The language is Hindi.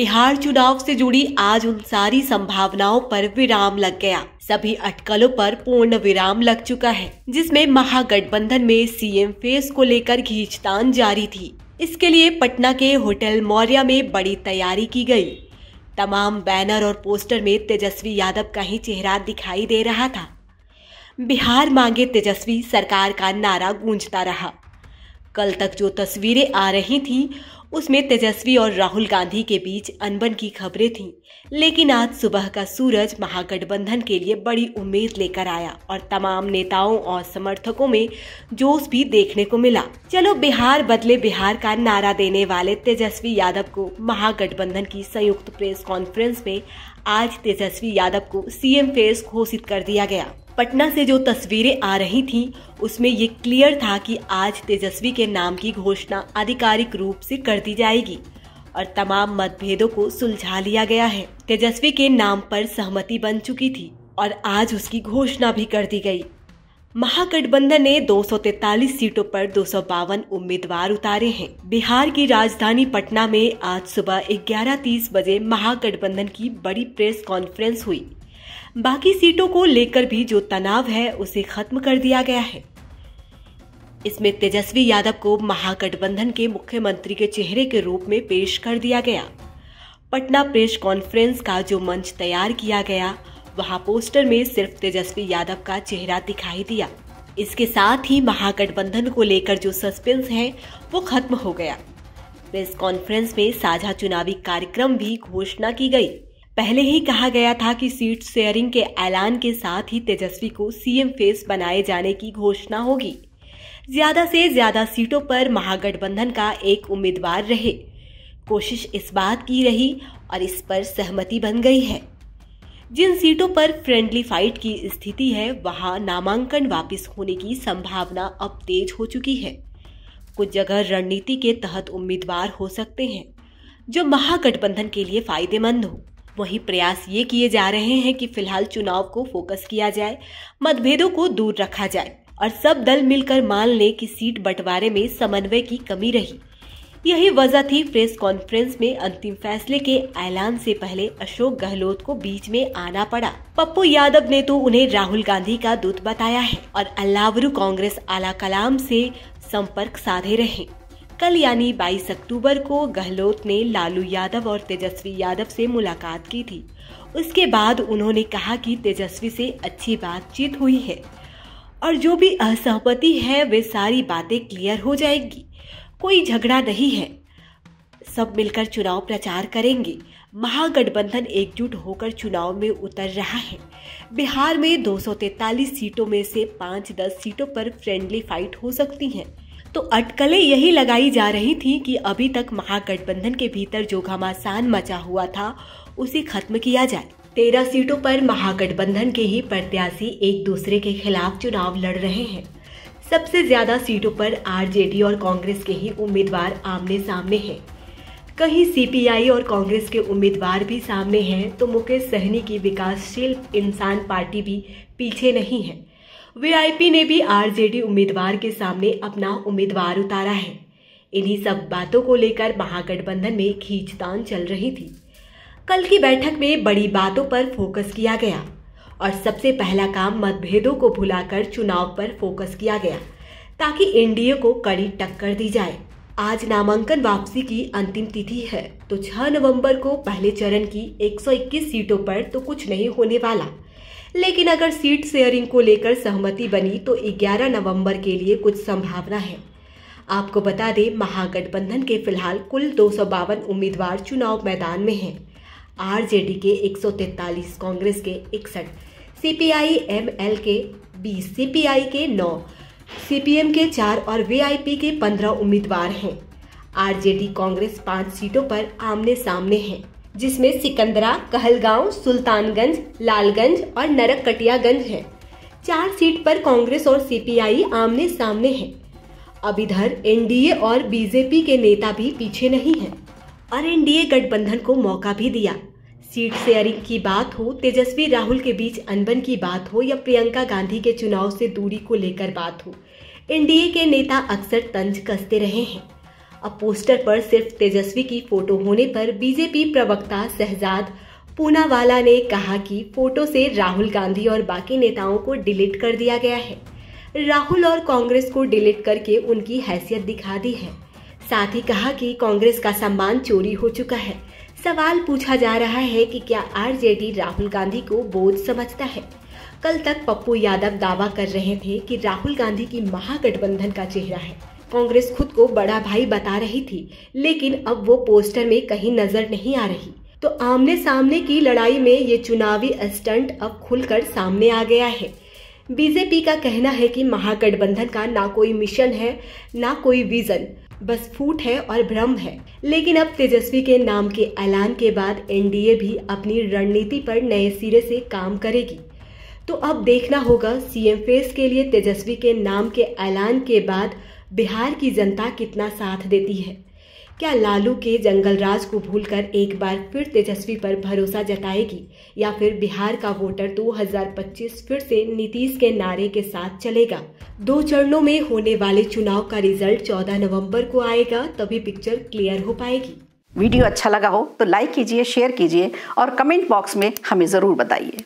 बिहार चुनाव से जुड़ी आज उन सारी संभावनाओं पर विराम लग गया। सभी अटकलों पर पूर्ण विराम लग चुका है, जिसमें महागठबंधन में सीएम फेस को लेकर खींचतान जारी थी। इसके लिए पटना के होटल मौर्या में बड़ी तैयारी की गई। तमाम बैनर और पोस्टर में तेजस्वी यादव का ही चेहरा दिखाई दे रहा था। बिहार मांगे तेजस्वी सरकार का नारा गूंजता रहा। कल तक जो तस्वीरें आ रही थीं, उसमें तेजस्वी और राहुल गांधी के बीच अनबन की खबरें थीं, लेकिन आज सुबह का सूरज महागठबंधन के लिए बड़ी उम्मीद लेकर आया और तमाम नेताओं और समर्थकों में जोश भी देखने को मिला। चलो बिहार बदले बिहार का नारा देने वाले तेजस्वी यादव को महागठबंधन की संयुक्त प्रेस कॉन्फ्रेंस में आज तेजस्वी यादव को सीएम फेस घोषित कर दिया गया। पटना से जो तस्वीरें आ रही थीं, उसमें ये क्लियर था कि आज तेजस्वी के नाम की घोषणा आधिकारिक रूप से कर दी जाएगी और तमाम मतभेदों को सुलझा लिया गया है। तेजस्वी के नाम पर सहमति बन चुकी थी और आज उसकी घोषणा भी कर दी गई। महागठबंधन ने 243 सीटों पर 252 उम्मीदवार उतारे हैं। बिहार की राजधानी पटना में आज सुबह 11:30 बजे महागठबंधन की बड़ी प्रेस कॉन्फ्रेंस हुई। बाकी सीटों को लेकर भी जो तनाव है, उसे खत्म कर दिया गया है। इसमें तेजस्वी यादव को महागठबंधन के मुख्यमंत्री के चेहरे के रूप में पेश कर दिया गया। पटना प्रेस कॉन्फ्रेंस का जो मंच तैयार किया गया, वहां पोस्टर में सिर्फ तेजस्वी यादव का चेहरा दिखाई दिया। इसके साथ ही महागठबंधन को लेकर जो सस्पेंस है, वो खत्म हो गया। प्रेस कॉन्फ्रेंस में साझा चुनावी कार्यक्रम भी घोषणा की गई। पहले ही कहा गया था कि सीट शेयरिंग के ऐलान के साथ ही तेजस्वी को सीएम फेस बनाए जाने की घोषणा होगी। ज्यादा से ज्यादा सीटों पर महागठबंधन का एक उम्मीदवार रहे, कोशिश इस बात की रही और इस पर सहमति बन गई है। जिन सीटों पर फ्रेंडली फाइट की स्थिति है, वहां नामांकन वापस होने की संभावना अब तेज हो चुकी है। कुछ जगह रणनीति के तहत उम्मीदवार हो सकते हैं जो महागठबंधन के लिए फायदेमंद हो। वही प्रयास ये किए जा रहे हैं कि फिलहाल चुनाव को फोकस किया जाए, मतभेदों को दूर रखा जाए और सब दल मिलकर मान लें कि सीट बंटवारे में समन्वय की कमी रही। यही वजह थी प्रेस कॉन्फ्रेंस में अंतिम फैसले के ऐलान से पहले अशोक गहलोत को बीच में आना पड़ा। पप्पू यादव ने तो उन्हें राहुल गांधी का दूत बताया है और अल्लावरू कांग्रेस आला कलाम से संपर्क साधे रहे। कल यानी 22 अक्टूबर को गहलोत ने लालू यादव और तेजस्वी यादव से मुलाकात की थी। उसके बाद उन्होंने कहा कि तेजस्वी से अच्छी बातचीत हुई है और जो भी असहमति है, वे सारी बातें क्लियर हो जाएगी। कोई झगड़ा नहीं है, सब मिलकर चुनाव प्रचार करेंगे। महागठबंधन एकजुट होकर चुनाव में उतर रहा है। बिहार में 243 सीटों में से 5-10 सीटों पर फ्रेंडली फाइट हो सकती है। तो अटकलें यही लगाई जा रही थी कि अभी तक महागठबंधन के भीतर जो घमासान मचा हुआ था, उसे खत्म किया जाए। 13 सीटों पर महागठबंधन के ही प्रत्याशी एक दूसरे के खिलाफ चुनाव लड़ रहे हैं। सबसे ज्यादा सीटों पर आरजेडी और कांग्रेस के ही उम्मीदवार आमने सामने हैं। कहीं सीपीआई और कांग्रेस के उम्मीदवार भी सामने हैं, तो मुकेश सहनी की विकासशील इंसान पार्टी भी पीछे नहीं है। वीआईपी ने भी आरजेडी उम्मीदवार के सामने अपना उम्मीदवार उतारा है। इन्हीं सब बातों को लेकर महागठबंधन में खींचतान चल रही थी। कल की बैठक में बड़ी बातों पर फोकस किया गया और सबसे पहला काम मतभेदों को भुलाकर चुनाव पर फोकस किया गया, ताकि एनडीए को कड़ी टक्कर दी जाए। आज नामांकन वापसी की अंतिम तिथि है, तो 6 नवंबर को पहले चरण की 121 सीटों पर तो कुछ नहीं होने वाला, लेकिन अगर सीट शेयरिंग को लेकर सहमति बनी तो 11 नवंबर के लिए कुछ संभावना है। आपको बता दें, महागठबंधन के फिलहाल कुल 252 उम्मीदवार चुनाव मैदान में हैं। आरजेडी के 143, कांग्रेस के 61, सीपीआई एमएल के 20, सीपीआई के 9, सीपीएम के 4 और वीआईपी के 15 उम्मीदवार हैं। आरजेडी कांग्रेस 5 सीटों पर आमने सामने है, जिसमें सिकंदरा, कहलगांव, सुल्तानगंज, लालगंज और नरकटियागंज है। 4 सीट पर कांग्रेस और सीपीआई आमने सामने हैं। अब इधर एनडीए और बीजेपी के नेता भी पीछे नहीं हैं और एनडीए गठबंधन को मौका भी दिया। सीट शेयरिंग की बात हो, तेजस्वी राहुल के बीच अनबन की बात हो या प्रियंका गांधी के चुनाव से दूरी को लेकर बात हो, एनडीए के नेता अक्सर तंज कसते रहे हैं। अब पोस्टर पर सिर्फ तेजस्वी की फोटो होने पर बीजेपी प्रवक्ता शहजाद पूनावाला ने कहा कि फोटो से राहुल गांधी और बाकी नेताओं को डिलीट कर दिया गया है। राहुल और कांग्रेस को डिलीट करके उनकी हैसियत दिखा दी है। साथ ही कहा कि कांग्रेस का सम्मान चोरी हो चुका है। सवाल पूछा जा रहा है कि क्या आरजेडी राहुल गांधी को बोझ समझता है। कल तक पप्पू यादव दावा कर रहे थे कि राहुल गांधी की महागठबंधन का चेहरा है। कांग्रेस खुद को बड़ा भाई बता रही थी, लेकिन अब वो पोस्टर में कहीं नजर नहीं आ रही। तो आमने सामने की लड़ाई में ये चुनावी स्टंट अब खुलकर सामने आ गया है। बीजेपी का कहना है कि महागठबंधन का ना कोई मिशन है, ना कोई विजन, बस फूट है और भ्रम है। लेकिन अब तेजस्वी के नाम के ऐलान के बाद एनडीए भी अपनी रणनीति पर नए सिरे से काम करेगी। तो अब देखना होगा सीएम फेस के लिए तेजस्वी के नाम के ऐलान के बाद बिहार की जनता कितना साथ देती है। क्या लालू के जंगल राज को भूलकर एक बार फिर तेजस्वी पर भरोसा जताएगी, या फिर बिहार का वोटर 2025 फिर से नीतीश के नारे के साथ चलेगा। 2 चरणों में होने वाले चुनाव का रिजल्ट 14 नवंबर को आएगा, तभी पिक्चर क्लियर हो पाएगी। वीडियो अच्छा लगा हो तो लाइक कीजिए, शेयर कीजिए और कमेंट बॉक्स में हमें जरूर बताइए।